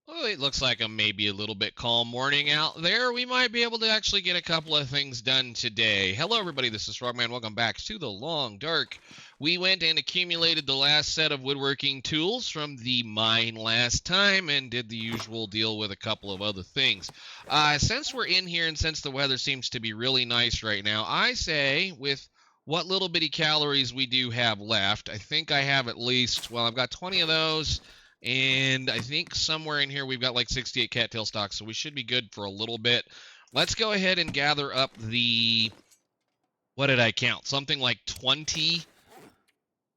Well, it looks like a maybe a little bit calm morning out there. We might be able to actually get a couple of things done today. Hello, everybody. This is Frogman. Welcome back to the Long Dark. We went and accumulated the last set of woodworking tools from the mine last time and did the usual deal with a couple of other things. Since we're in here and since the weather seems to be really nice right now, I say with what little bitty calories we do have left, I think I have at least, well, I've got 20 of those. And I think somewhere in here we've got like 68 cattail stalks, so we should be good for a little bit. Let's go ahead and gather up the, what did I count? Something like 20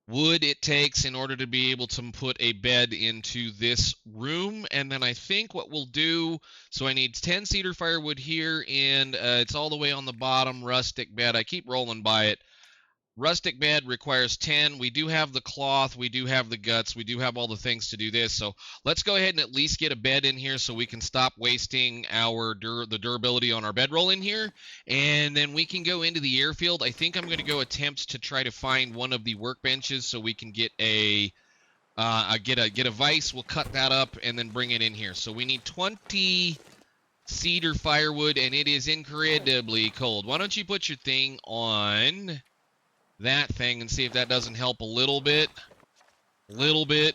wood it takes in order to be able to put a bed into this room. And then I think what we'll do, so I need 10 cedar firewood here, and it's all the way on the bottom, rustic bed. I keep rolling by it. Rustic bed requires 10. We do have the cloth. We do have the guts. We do have all the things to do this. So let's go ahead and at least get a bed in here so we can stop wasting the durability on our bedroll in here. And then we can go into the airfield. I think I'm going to go attempt to try to find one of the workbenches so we can get a vise. We'll cut that up and then bring it in here. So we need 20 cedar firewood, and it is incredibly cold. Why don't you put your thing on that thing and see if that doesn't help a little bit. We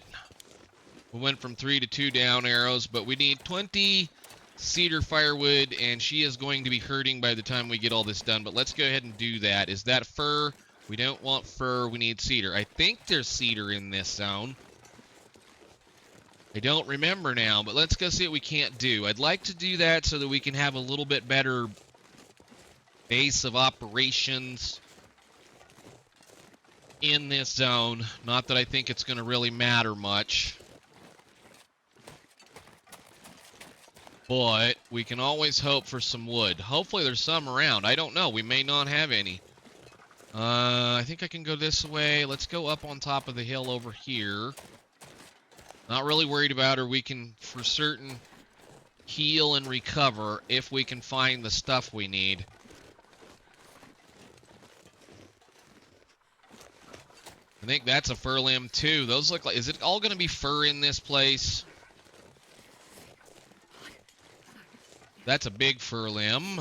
went from 3 to 2 down arrows, but we need 20 cedar firewood, and she is going to be hurting by the time we get all this done. But let's go ahead and do that. Is that fir? We don't want fir. We need cedar. I think there's cedar in this zone. I don't remember now, but let's go see what we can't do. I'd like to do that so that we can have a little bit better base of operations in this zone. Not that I think it's going to really matter much, but we can always hope for some wood. Hopefully there's some around. I don't know. We may not have any. I think I can go this way. Let's go up on top of the hill over here. Not really worried about her. We can for certain heal and recover if we can find the stuff we need. I think that's a fir limb too. Those look like, is it all going to be fir in this place? That's a big fir limb.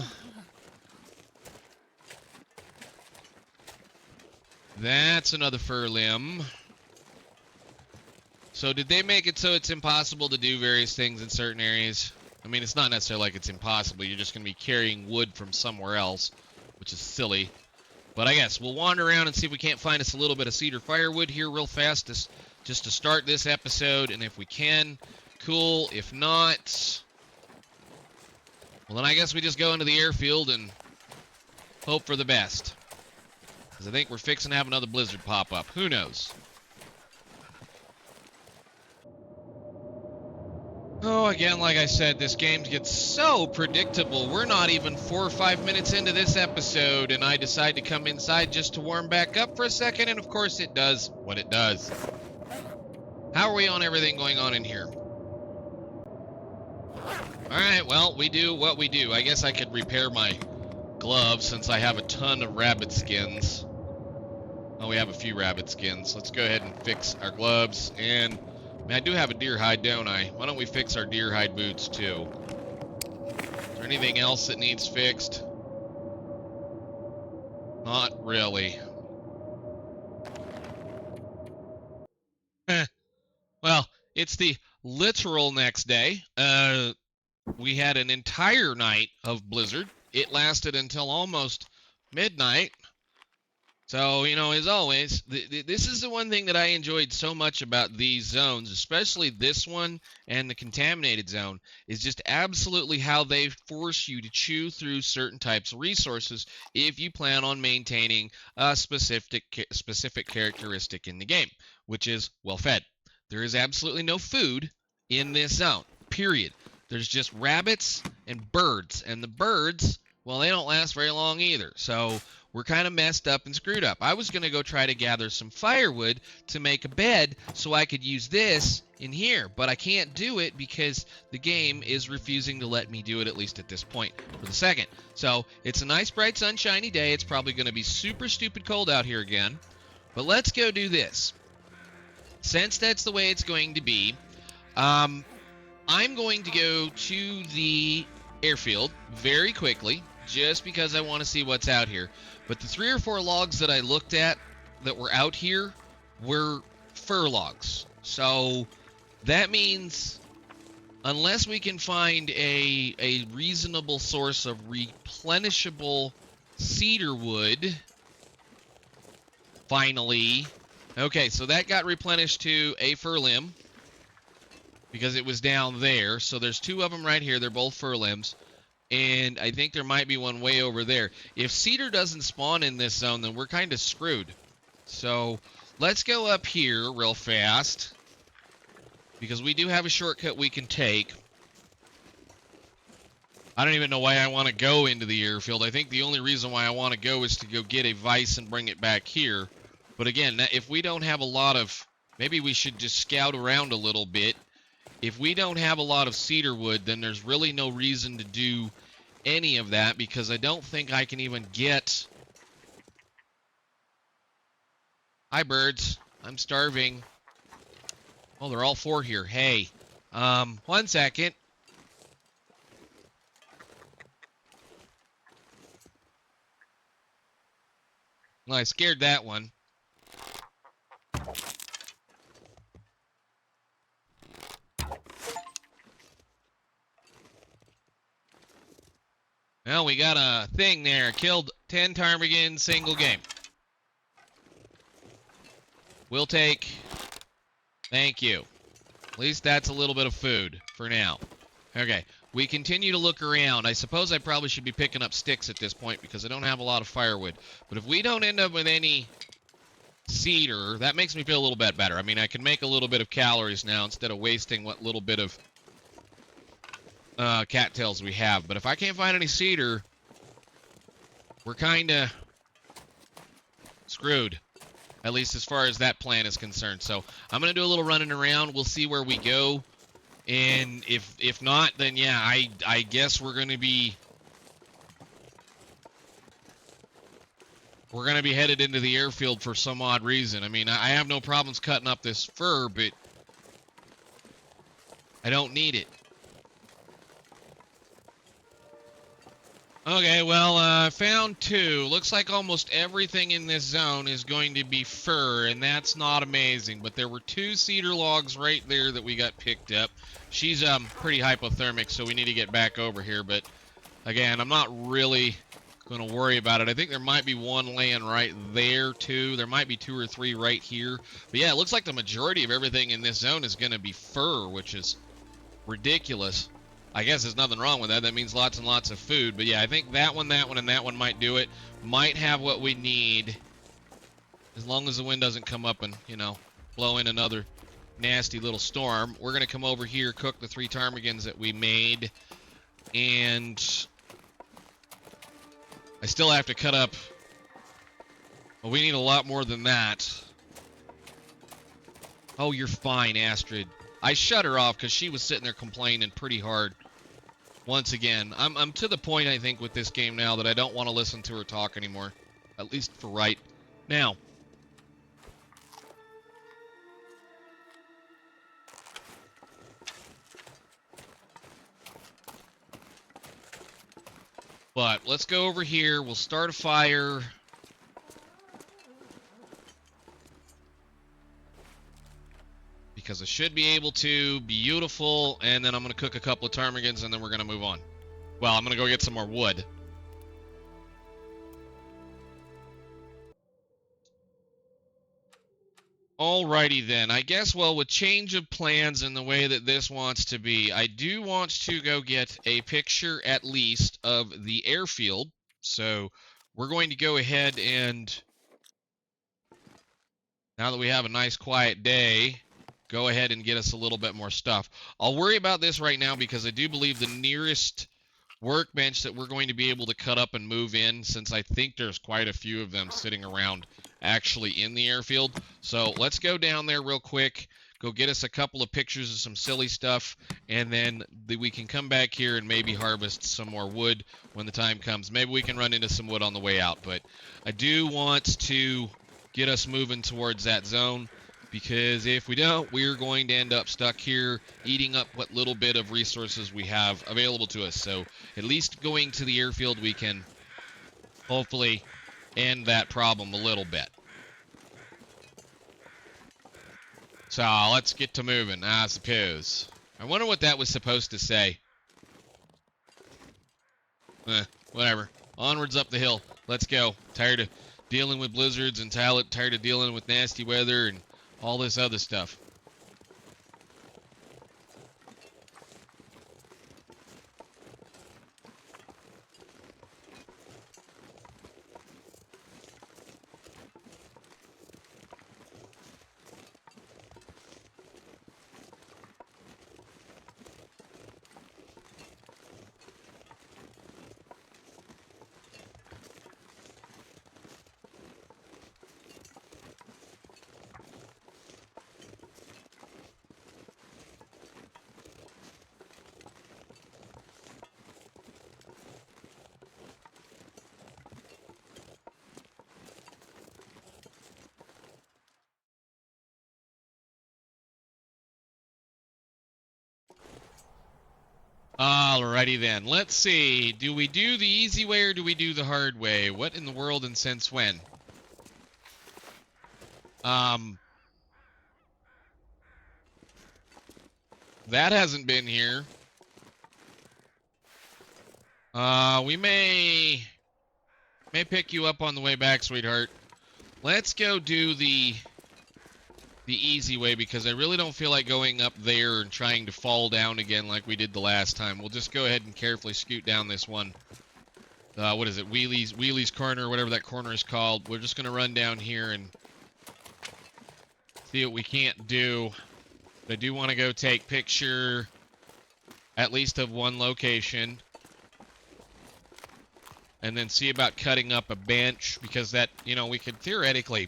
That's another fir limb. So did they make it so it's impossible to do various things in certain areas? I mean, it's not necessarily like it's impossible. You're just going to be carrying wood from somewhere else, which is silly. But I guess we'll wander around and see if we can't find us a little bit of cedar firewood here real fast, just to start this episode. And if we can, cool. If not, well, then I guess we just go into the airfield and hope for the best. Because I think we're fixing to have another blizzard pop up. Who knows? Oh, again, like I said, this game gets so predictable. We're not even 4 or 5 minutes into this episode, and I decide to come inside just to warm back up for a second, and of course it does what it does. How are we on everything going on in here? Alright, well, we do what we do. I guess I could repair my gloves since I have a ton of rabbit skins. Oh, we have a few rabbit skins. Let's go ahead and fix our gloves, and I do have a deer hide, don't I? Why don't we fix our deer hide boots, too? Is there anything else that needs fixed? Not really. Well, it's the literal next day. We had an entire night of blizzard. It lasted until almost midnight. So, you know, as always, this is the one thing that I enjoyed so much about these zones, especially this one and the contaminated zone, is just absolutely how they force you to chew through certain types of resources if you plan on maintaining a specific characteristic in the game, which is well-fed. There is absolutely no food in this zone, period. There's just rabbits and birds, and the birds, well, they don't last very long either, so we're kind of messed up and screwed up. I was going to go try to gather some firewood to make a bed so I could use this in here, but I can't do it because the game is refusing to let me do it, at least at this point, for the second. So it's a nice, bright, sunshiny day. It's probably going to be super stupid cold out here again, but let's go do this. Since that's the way it's going to be, I'm going to go to the airfield very quickly, just because I want to see what's out here. But the 3 or 4 logs that I looked at that were out here were fir logs. So that means unless we can find a reasonable source of replenishable cedar wood, finally. Okay, so that got replenished to a fir limb because it was down there. So there's 2 of them right here. They're both fir limbs. And I think there might be one way over there. If cedar doesn't spawn in this zone, then we're kind of screwed. So let's go up here real fast, because we do have a shortcut we can take. I don't even know why I want to go into the airfield. I think the only reason why I want to go is to go get a vise and bring it back here. But again, if we don't have a lot of... Maybe we should just scout around a little bit. If we don't have a lot of cedar wood, then there's really no reason to do any of that, because I don't think I can even get... Hi, birds. I'm starving. Oh, they're all 4 here. Hey. 1 second. Well, I scared that one. Well, we got a thing there. Killed 10 ptarmigan, single game. We'll take... Thank you. At least that's a little bit of food for now. Okay, we continue to look around. I suppose I probably should be picking up sticks at this point because I don't have a lot of firewood. But if we don't end up with any cedar, that makes me feel a little bit better. I mean, I can make a little bit of calories now instead of wasting what little bit of cattails we have. But if I can't find any cedar, we're kind of screwed. At least as far as that plan is concerned. So I'm going to do a little running around. We'll see where we go. And if not, then yeah, I guess we're going to be headed into the airfield for some odd reason. I mean, I have no problems cutting up this fur, but I don't need it. Okay, well, I found 2. Looks like almost everything in this zone is going to be fir, and that's not amazing. But there were 2 cedar logs right there that we got picked up. She's pretty hypothermic, so we need to get back over here. But, again, I'm not really going to worry about it. I think there might be 1 laying right there, too. There might be 2 or 3 right here. But, yeah, it looks like the majority of everything in this zone is going to be fir, which is ridiculous. I guess there's nothing wrong with that. That means lots and lots of food. But yeah, I think that one, and that one might do it. Might have what we need. As long as the wind doesn't come up and, you know, blow in another nasty little storm. We're going to come over here, cook the 3 ptarmigans that we made. And I still have to cut up. Well, we need a lot more than that. Oh, you're fine, Astrid. I shut her off because she was sitting there complaining pretty hard. Once again, I'm to the point, I think, with this game now that I don't want to listen to her talk anymore. At least for right now. But let's go over here. We'll start a fire. Because I should be able to. Beautiful. And then I'm going to cook a couple of ptarmigans and then we're going to move on. Well, I'm going to go get some more wood. Alrighty then. I guess, well, with change of plans and the way that this wants to be, I do want to go get a picture at least of the airfield. So we're going to go ahead and, now that we have a nice quiet day, go ahead and get us a little bit more stuff. I'll worry about this right now because I do believe the nearest workbench that we're going to be able to cut up and move in, since I think there's quite a few of them sitting around actually in the airfield. So let's go down there real quick, go get us a couple of pictures of some silly stuff, and then we can come back here and maybe harvest some more wood when the time comes. Maybe we can run into some wood on the way out, but I do want to get us moving towards that zone. Because if we don't, we're going to end up stuck here eating up what little bit of resources we have available to us. So at least going to the airfield, we can hopefully end that problem a little bit. So let's get to moving, I suppose. I wonder what that was supposed to say. Whatever. Onwards up the hill. Let's go. Tired of dealing with blizzards and tired of dealing with nasty weather and all this other stuff. Alrighty then. Let's see. Do we do the easy way or do we do the hard way? What in the world and since when? That hasn't been here. We may pick you up on the way back, sweetheart. Let's go do the easy way because I really don't feel like going up there and trying to fall down again like we did the last time. We'll just go ahead and carefully scoot down this one. What is it? Wheelie's corner, whatever that corner is called. We're just going to run down here and see what we can't do. But I do want to go take picture at least of one location. And then see about cutting up a bench because that, we could theoretically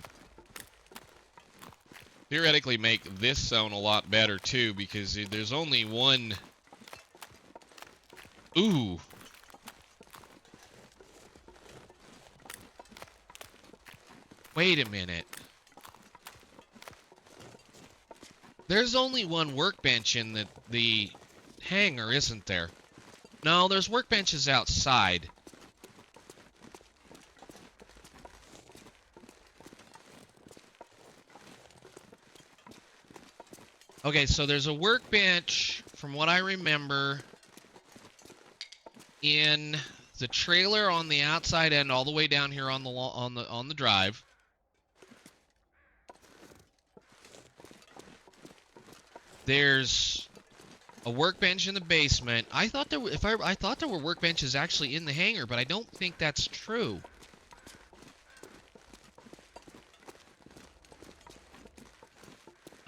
make this zone a lot better too because there's only one. Ooh. Wait a minute. There's only one workbench in the hangar, isn't there? No, there's workbenches outside. Okay, so there's a workbench, from what I remember, in the trailer on the outside end, all the way down here on the drive. There's a workbench in the basement. I thought there were workbenches actually in the hangar, but I don't think that's true.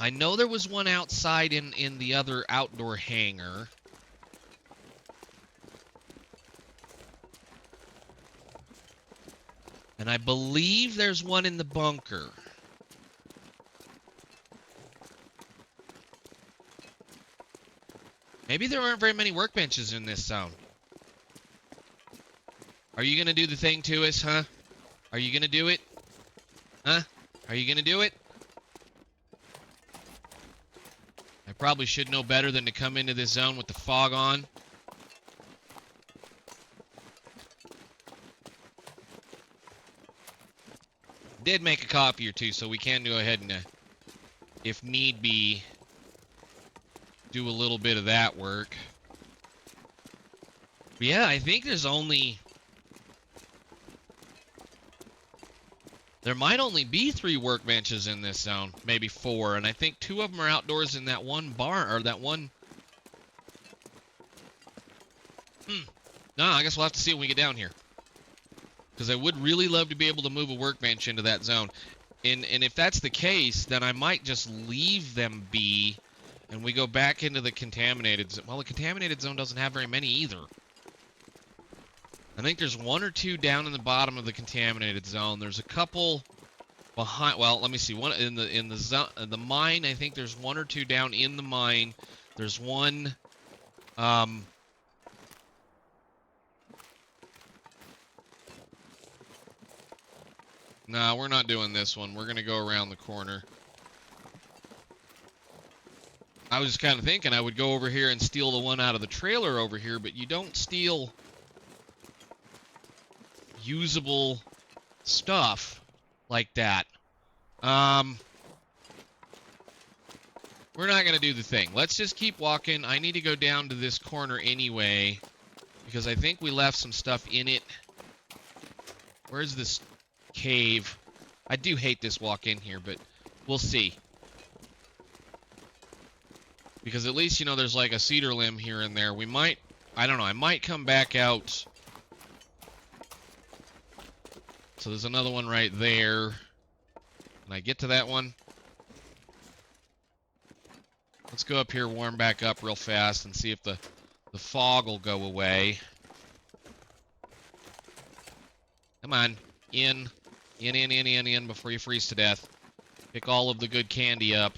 I know there was one outside in the other outdoor hangar. And I believe there's one in the bunker. Maybe there aren't very many workbenches in this zone. Are you going to do the thing to us, huh? Are you going to do it? Huh? Are you going to do it? I probably should know better than to come into this zone with the fog on. Did make a copy or two, so we can go ahead and, if need be, do a little bit of that work. But yeah, I think there's only... There might only be 3 workbenches in this zone, maybe 4, and I think 2 of them are outdoors in that one barn, or that one... No, I guess we'll have to see when we get down here. Because I would really love to be able to move a workbench into that zone. And if that's the case, then I might just leave them be, and we go back into the contaminated zone. Well, the contaminated zone doesn't have very many either. I think there's 1 or 2 down in the bottom of the contaminated zone. There's a couple behind. Well, let me see. One in the mine. I think there's 1 or 2 down in the mine. There's one. No, we're not doing this one. We're gonna go around the corner. I was just kind of thinking I would go over here and steal the one out of the trailer over here, but you don't steal usable stuff like that. We're not going to do the thing. Let's just keep walking. I need to go down to this corner anyway, because I think we left some stuff in it. Where's this cave? I do hate this walk in here, but we'll see. Because at least, you know, there's like a cedar limb here and there. We might, I don't know, I might come back out. So there's another one right there. Can I get to that one? Let's go up here, warm back up real fast, and see if the fog will go away. Come on. In before you freeze to death. Pick all of the good candy up.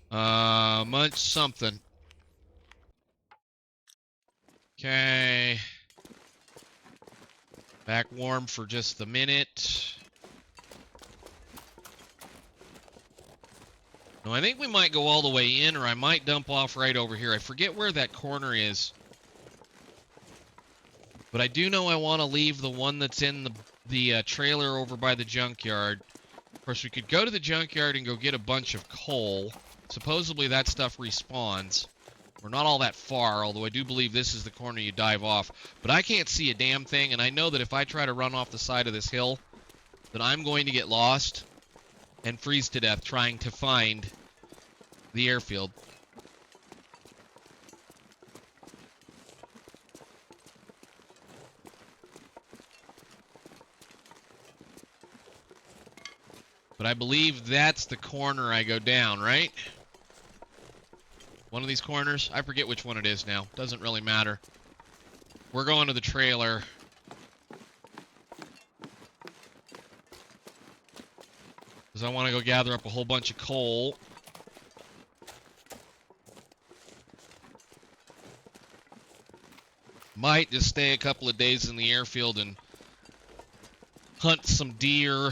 Munch something. Okay. Back warm for just a minute. No, I think we might go all the way in, or I might dump off right over here. I forget where that corner is. But I do know I want to leave the one that's in the trailer over by the junkyard. Of course, we could go to the junkyard and go get a bunch of coal. Supposedly that stuff respawns. We're not all that far, although I do believe this is the corner you dive off. But I can't see a damn thing, and I know that if I try to run off the side of this hill, that I'm going to get lost and freeze to death trying to find the airfield. But I believe that's the corner I go down, right? One of these corners? I forget which one it is now. Doesn't really matter. We're going to the trailer. Because I want to go gather up a whole bunch of coal. Might just stay a couple of days in the airfield and hunt some deer.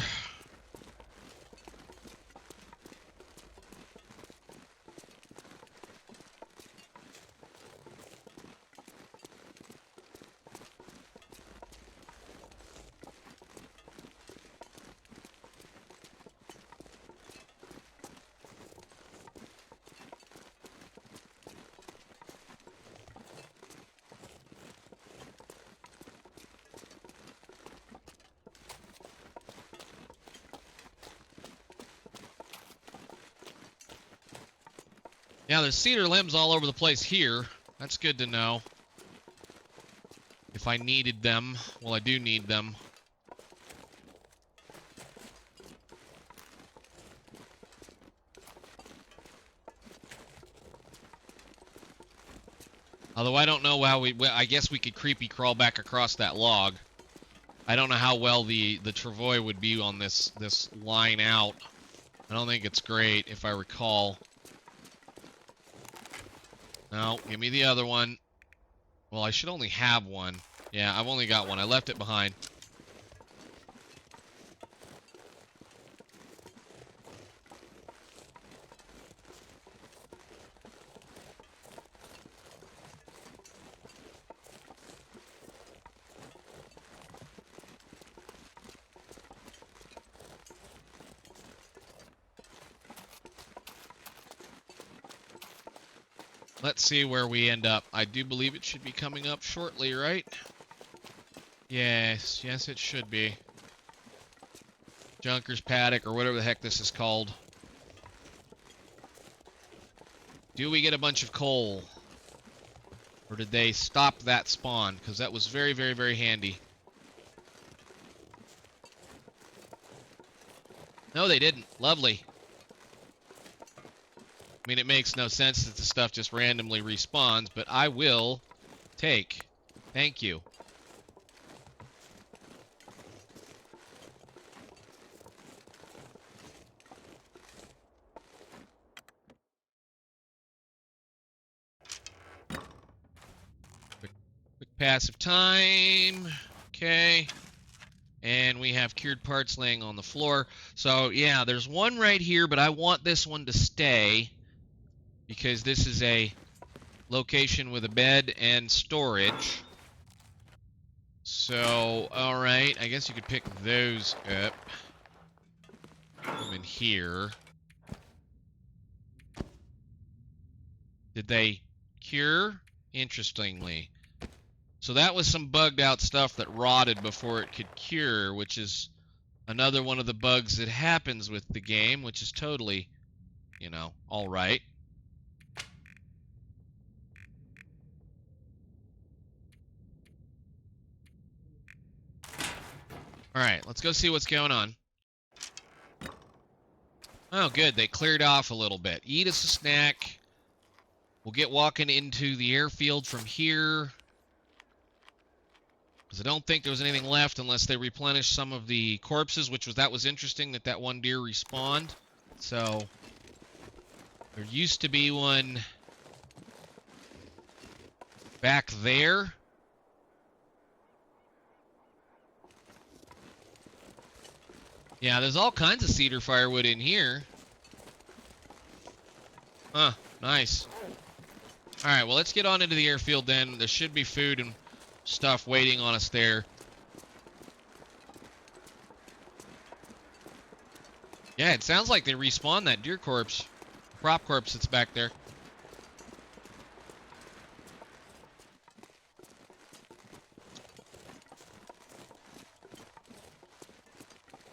Yeah, there's cedar limbs all over the place here. That's good to know. If I needed them. Well, I do need them. Although I don't know how I guess we could creepy crawl back across that log. I don't know how well the travois would be on this line out. I don't think it's great, if I recall. No, give me the other one. Well, I should only have one. Yeah, I've only got one. I left it behind. Let's see where we end up. I do believe it should be coming up shortly, right? Yes, yes it should be. Junker's Paddock, or whatever the heck this is called. Do we get a bunch of coal? Or did they stop that spawn? Because that was very, very, very handy. No, they didn't. Lovely. I mean, it makes no sense that the stuff just randomly respawns, but I will take. Thank you. Quick passive time. Okay. And we have cured parts laying on the floor. So, yeah, there's one right here, but I want this one to stay because this is a location with a bed and storage. So, all right, I guess you could pick those up. Put them in here. Did they cure? Interestingly. So that was some bugged out stuff that rotted before it could cure, which is another one of the bugs that happens with the game, which is totally, you know, all right. All right, let's go see what's going on. Oh, good. They cleared off a little bit. Eat us a snack. We'll get walking into the airfield from here. Because I don't think there was anything left unless they replenished some of the corpses, that was interesting that one deer respawned. So, there used to be one back there. Yeah, there's all kinds of cedar firewood in here. Huh, nice. Alright, well, let's get on into the airfield then. There should be food and stuff waiting on us there. Yeah, it sounds like they respawned that deer corpse. Prop corpse that's back there.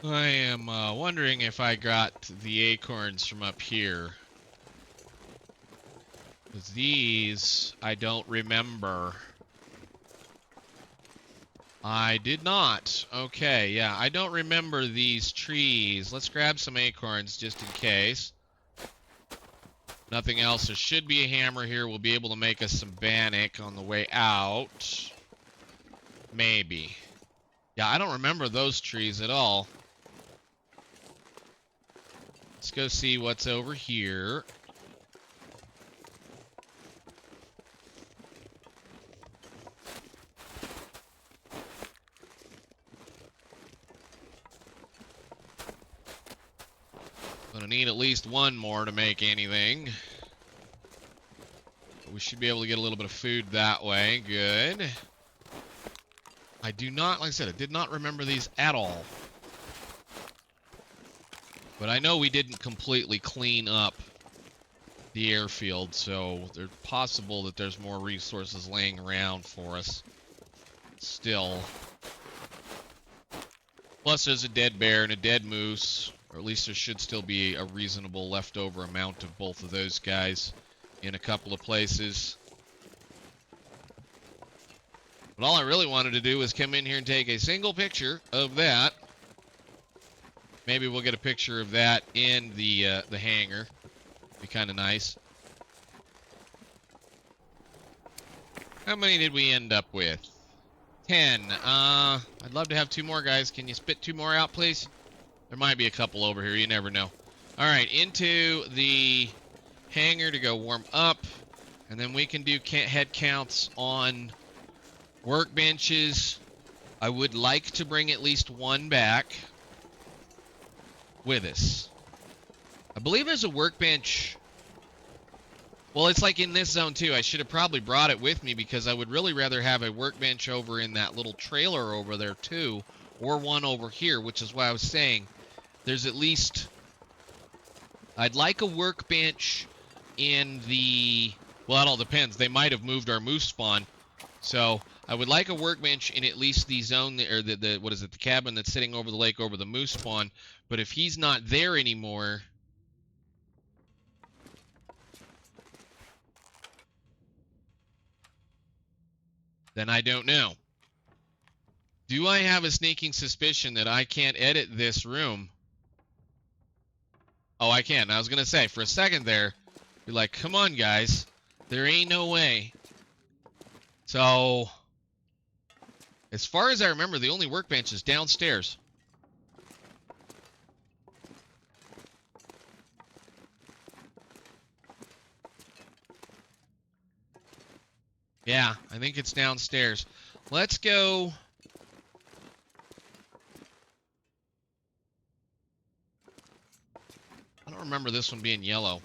I am wondering if I got the acorns from up here. Because these, I don't remember. I did not. Okay, yeah, I don't remember these trees. Let's grab some acorns just in case. Nothing else. There should be a hammer here. We'll be able to make us some bannock on the way out. Maybe. Yeah, I don't remember those trees at all. Let's go see what's over here. Gonna need at least one more to make anything. But we should be able to get a little bit of food that way. Good. I do not, like I said, I did not remember these at all. But I know we didn't completely clean up the airfield, so it's possible that there's more resources laying around for us still. Plus there's a dead bear and a dead moose, or at least there should still be a reasonable leftover amount of both of those guys in a couple of places. But all I really wanted to do was come in here and take a single picture of that. Maybe we'll get a picture of that in the hangar. Be kind of nice. How many did we end up with? 10. I'd love to have 2 more, guys. Can you spit 2 more out, please? There might be a couple over here. You never know. All right, into the hangar to go warm up. And then we can do head counts on workbenches. I would like to bring at least 1 back with us. I believe there's a workbench. Well, it's like in this zone too. I should have probably brought it with me because I would really rather have a workbench over in that little trailer over there too, or one over here, which is why I was saying there's at least, I'd like a workbench in the, well, it all depends. They might have moved our moose spawn. So I would like a workbench in at least the zone, or the what is it, the cabin that's sitting over the lake over the moose spawn. But if he's not there anymore, then I don't know. Do I have a sneaking suspicion that I can't edit this room? Oh, I can. I was going to say, for a second there, be like, come on, guys. There ain't no way. So, as far as I remember, the only workbench is downstairs. Yeah, I think it's downstairs. Let's go don't remember this one being yellow.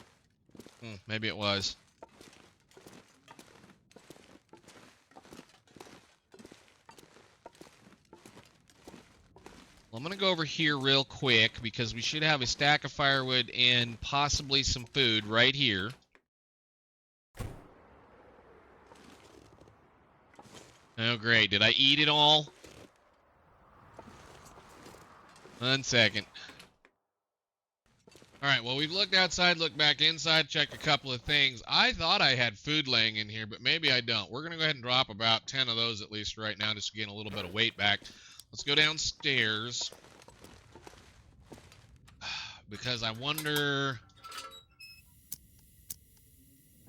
Maybe it was. Well, I'm going to go over here real quick because we should have a stack of firewood and possibly some food right here. Oh, great. Did I eat it all? 1 second. Alright, well, we've looked outside, looked back inside, checked a couple of things. I thought I had food laying in here, but maybe I don't. We're going to go ahead and drop about 10 of those at least right now, just to gain a little bit of weight back. Let's go downstairs. Because I wonder...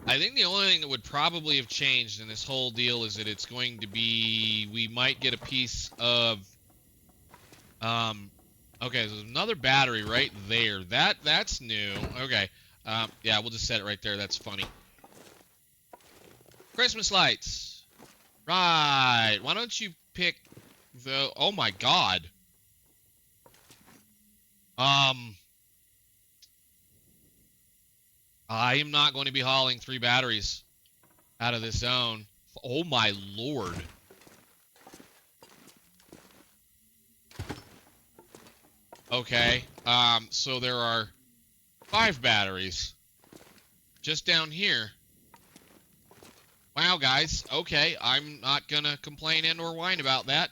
I think the only thing that would probably have changed in this whole deal is that it's going to be... We might get a piece of... Okay, there's another battery right there. That's new. Okay. Yeah, we'll just set it right there. That's funny. Christmas lights. Right. Why don't you pick the... Oh, my God. I am not going to be hauling 3 batteries out of this zone. Oh, my Lord. Okay, so there are 5 batteries just down here. Wow, guys. Okay, I'm not gonna complain and or whine about that.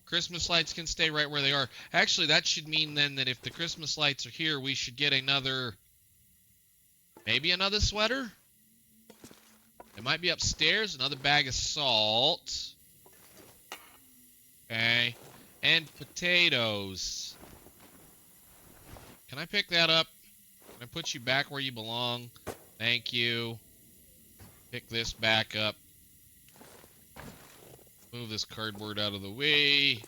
Christmas lights can stay right where they are. Actually, that should mean then that if the Christmas lights are here, we should get another... Maybe another sweater? It might be upstairs. Another bag of salt. Okay. And potatoes. Can I pick that up? Can I put you back where you belong? Thank you. Pick this back up. Move this cardboard out of the way.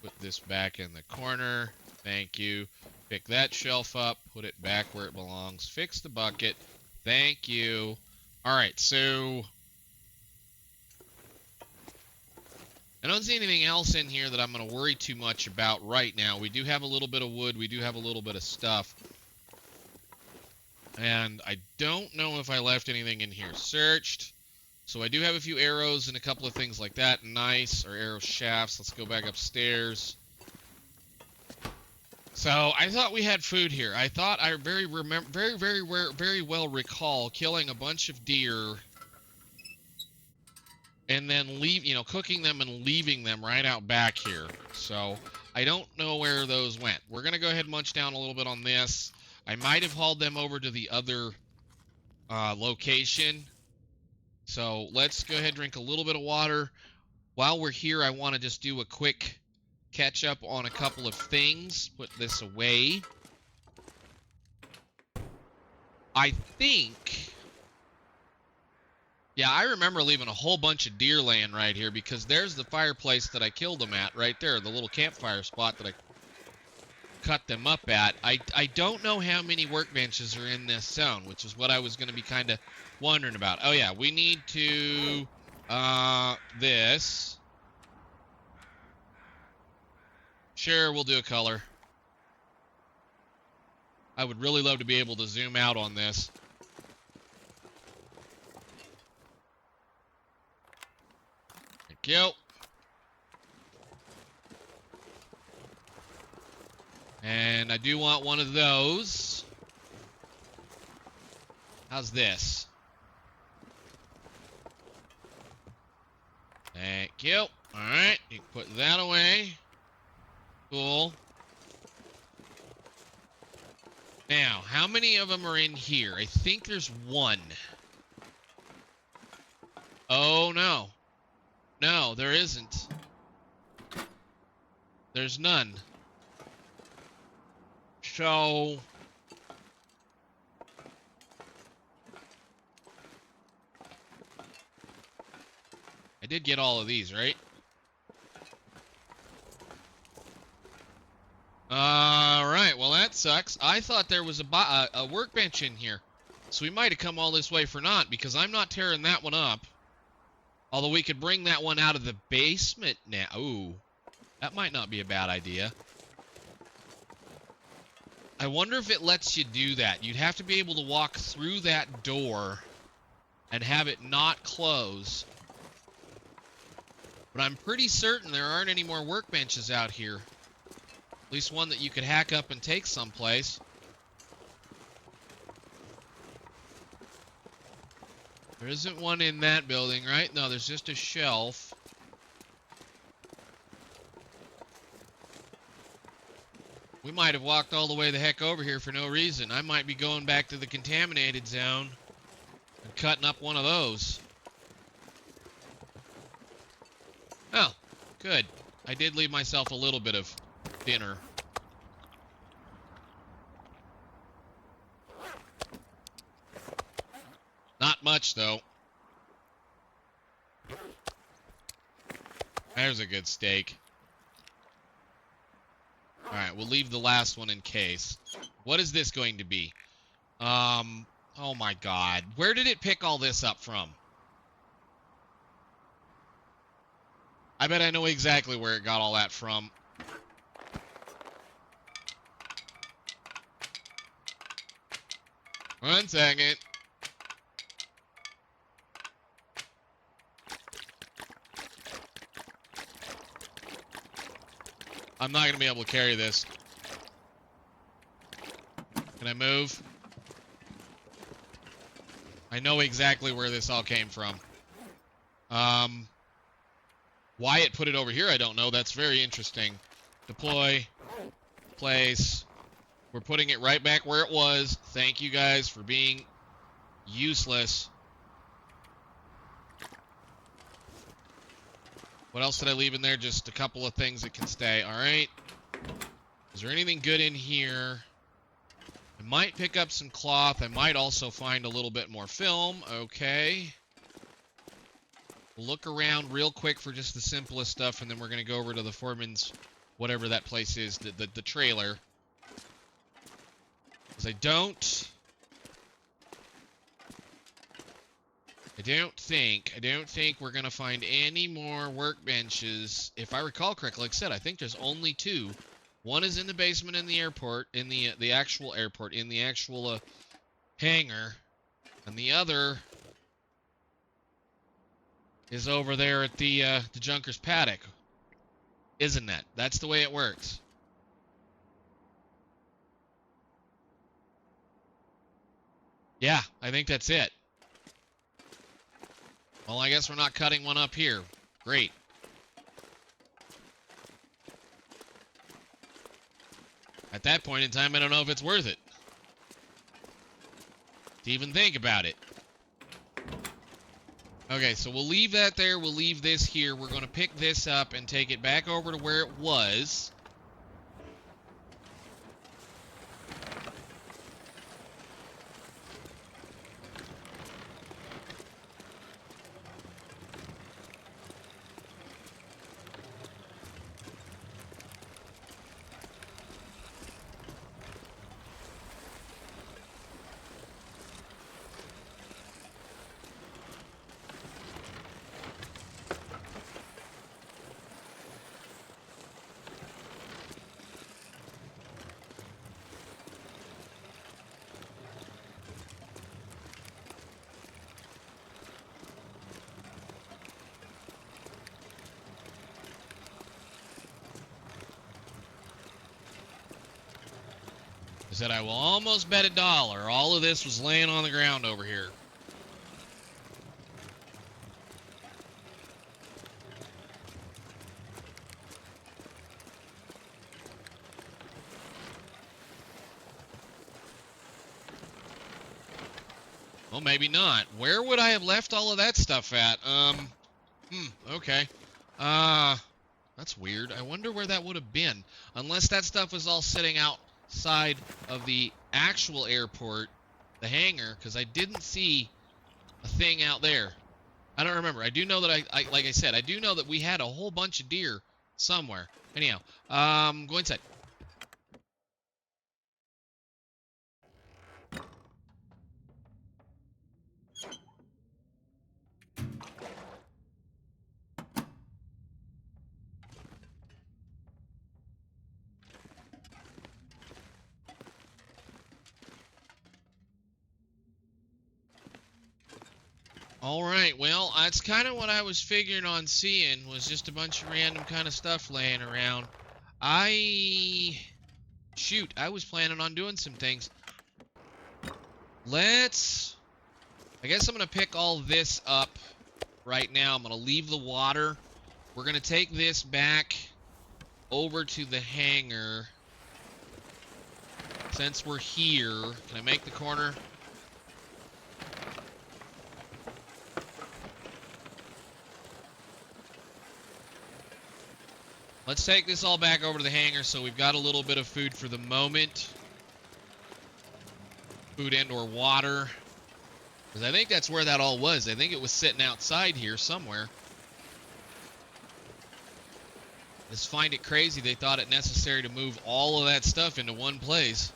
Put this back in the corner. Thank you. Pick that shelf up. Put it back where it belongs. Fix the bucket. Thank you. Alright, so... I don't see anything else in here that I'm going to worry too much about right now. We do have a little bit of wood. We do have a little bit of stuff. And I don't know if I left anything in here. Searched. So I do have a few arrows and a couple of things like that. Nice. Or arrow shafts. Let's go back upstairs. So I thought we had food here. I thought I very well recall killing a bunch of deer and then cooking them and leaving them right out back here. So I don't know where those went. We're gonna go ahead and munch down a little bit on this. I might have hauled them over to the other location. So let's go ahead and drink a little bit of water. While we're here, I want to just do a quick catch up on a couple of things. Put this away. I think... Yeah, I remember leaving a whole bunch of deer laying right here because there's the fireplace that I killed them at right there, the little campfire spot that I cut them up at. I don't know how many workbenches are in this zone, which is what I was going to be kind of wondering about. Oh, yeah, we need to, this. Sure, we'll do a color. I would really love to be able to zoom out on this. Thank you. And I do want one of those. How's this? Thank you. Alright, you can put that away. Cool. Now, how many of them are in here? I think there's one. Oh, no. No, there isn't. There's none. So... I did get all of these, right? Alright, well that sucks. I thought there was a workbench in here. So we might have come all this way for naught, because I'm not tearing that one up. Although we could bring that one out of the basement now. Ooh, that might not be a bad idea. I wonder if it lets you do that. You'd have to be able to walk through that door and have it not close. But I'm pretty certain there aren't any more workbenches out here. At least one that you could hack up and take someplace. There isn't one in that building, right? No, there's just a shelf. We might have walked all the way the heck over here for no reason. I might be going back to the contaminated zone and cutting up one of those. Oh, good. I did leave myself a little bit of dinner. Not much, though. There's a good steak. Alright, we'll leave the last one in case. What is this going to be? Oh my god. Where did it pick all this up from? I bet I know exactly where it got all that from. One second. I'm not going to be able to carry this. Can I move? I know exactly where this all came from. Why it put it over here, I don't know. That's very interesting. Deploy. Place. We're putting it right back where it was. Thank you guys for being useless. What else did I leave in there? Just a couple of things that can stay. All right. Is there anything good in here? I might pick up some cloth. I might also find a little bit more film. Okay. We'll look around real quick for just the simplest stuff, and then we're going to go over to the foreman's, whatever that place is, the trailer. Because I don't think we're going to find any more workbenches. If I recall correctly, like I said, I think there's only two. One is in the basement in the airport, in the actual airport, in the actual hangar. And the other is over there at the Junker's paddock. Isn't that? That's the way it works. Yeah, I think that's it. Well, I guess we're not cutting one up here. Great. At that point in time, I don't know if it's worth it to even think about it. Okay, so we'll leave that there. We'll leave this here. We're going to pick this up and take it back over to where it was. I said I will almost bet $1 all of this was laying on the ground over here. Well, maybe not. Where would I have left all of that stuff at? Okay. That's weird. I wonder where that would have been. Unless that stuff was all sitting outside of the actual airport, the hangar, because I didn't see a thing out there. I don't remember. I do know that like I said, I do know that we had a whole bunch of deer somewhere. Anyhow, go inside. All right, well, that's kind of what I was figuring on seeing, was just a bunch of random kind of stuff laying around. Shoot, I was planning on doing some things. I guess I'm going to pick all this up right now. I'm going to leave the water. We're going to take this back over to the hangar. Since we're here, can I make the corner? Let's take this all back over to the hangar so we've got a little bit of food for the moment. Food and or water. Because I think that's where that all was. I think it was sitting outside here somewhere. Just find it crazy they thought it necessary to move all of that stuff into one place.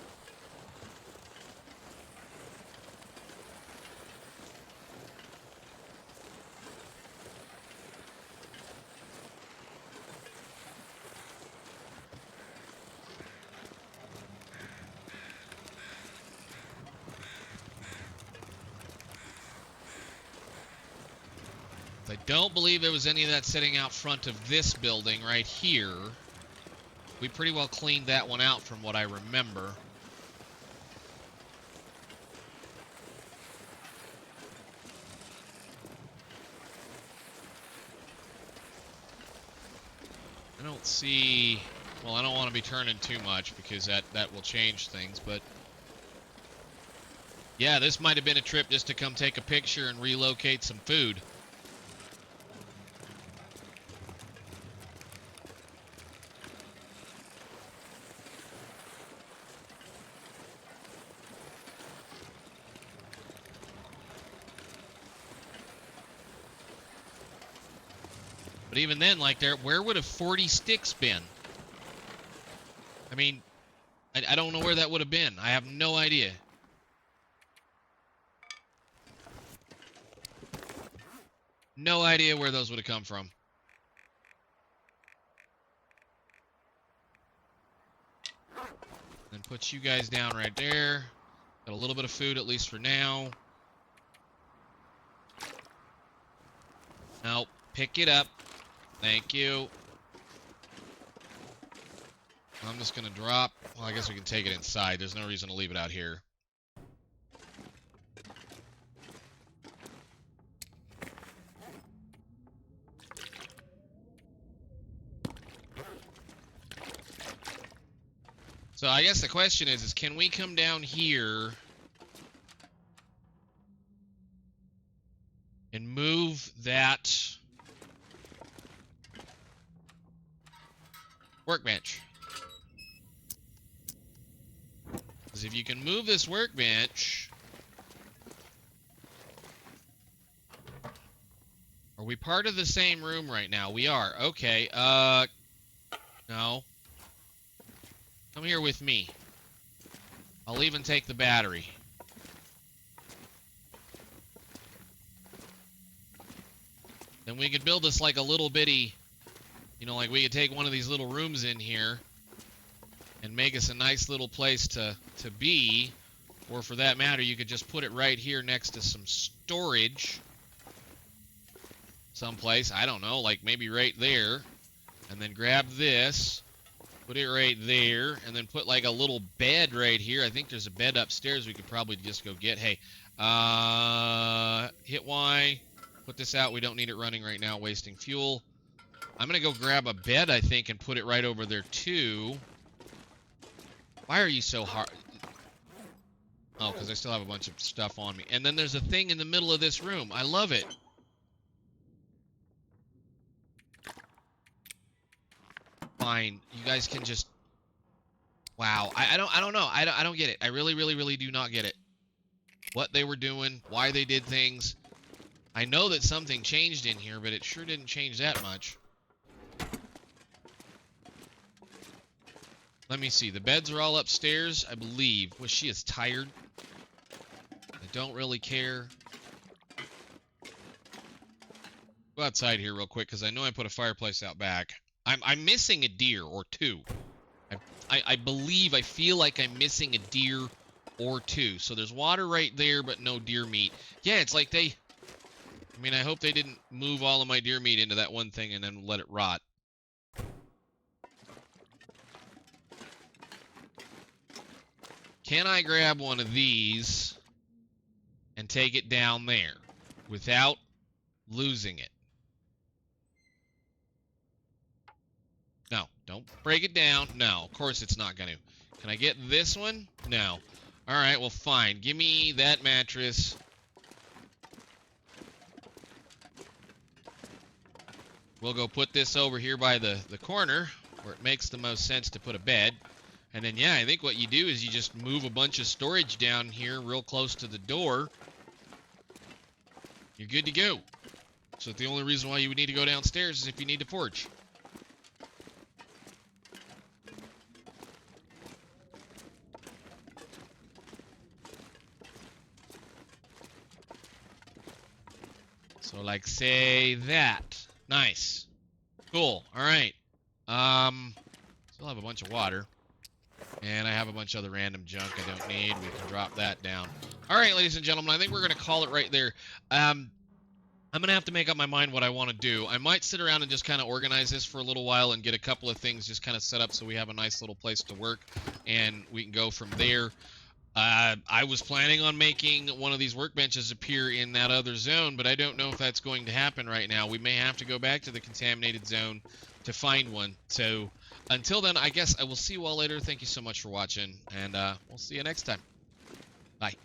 I don't believe there was any of that sitting out front of this building right here. We pretty well cleaned that one out from what I remember. I don't see... Well, I don't want to be turning too much because that will change things, but... Yeah, this might have been a trip just to come take a picture and relocate some food. But even then, like, where would have 40 sticks been? I mean, I don't know where that would have been. I have no idea. No idea where those would have come from. Then put you guys down right there. Got a little bit of food, at least for now. Nope. Pick it up. Thank you. I'm just going to drop. Well, I guess we can take it inside. There's no reason to leave it out here. So I guess the question is can we come down here and move that workbench? Because if you can move this workbench... Are we part of the same room right now? We are. Okay, no. Come here with me. I'll even take the battery. Then we could build this like a little bitty... You know, like we could take one of these little rooms in here and make us a nice little place to be. Or for that matter, you could just put it right here next to some storage. Someplace, I don't know, like maybe right there. And then grab this, put it right there, and then put like a little bed right here. I think there's a bed upstairs we could probably just go get. Hey, hit Y, put this out. We don't need it running right now, wasting fuel. I'm going to go grab a bed, I think, and put it right over there, too. Why are you so hard? Oh, because I still have a bunch of stuff on me. And then there's a thing in the middle of this room. I love it. Fine. You guys can just... Wow. I don't know. I don't get it. I really do not get it. What they were doing, why they did things. I know that something changed in here, but it sure didn't change that much. Let me see. The beds are all upstairs, I believe. Well, she is tired. I don't really care. Go outside here real quick, because I know I put a fireplace out back. I'm missing a deer or two. I believe, I feel like I'm missing a deer or two. So there's water right there, but no deer meat. Yeah, it's like they I mean, I hope they didn't move all of my deer meat into that one thing and then let it rot. Can I grab one of these and take it down there without losing it? No, don't break it down. No, of course it's not going to. Can I get this one? No. All right, well, fine. Give me that mattress. We'll go put this over here by the corner where it makes the most sense to put a bed. And then, yeah, I think what you do is you just move a bunch of storage down here real close to the door. You're good to go. So the only reason why you would need to go downstairs is if you need to forge. So, like, say that. Nice. Cool. All right. Still have a bunch of water. And I have a bunch of other random junk I don't need. We can drop that down. All right, ladies and gentlemen, I think we're going to call it right there. I'm going to have to make up my mind what I want to do. I might sit around and just kind of organize this for a little while and get a couple of things just kind of set up so we have a nice little place to work, and we can go from there. I was planning on making one of these workbenches appear in that other zone, but I don't know if that's going to happen right now. We may have to go back to the contaminated zone to find one. So until then, I guess I will see you all later. Thank you so much for watching, and we'll see you next time. Bye.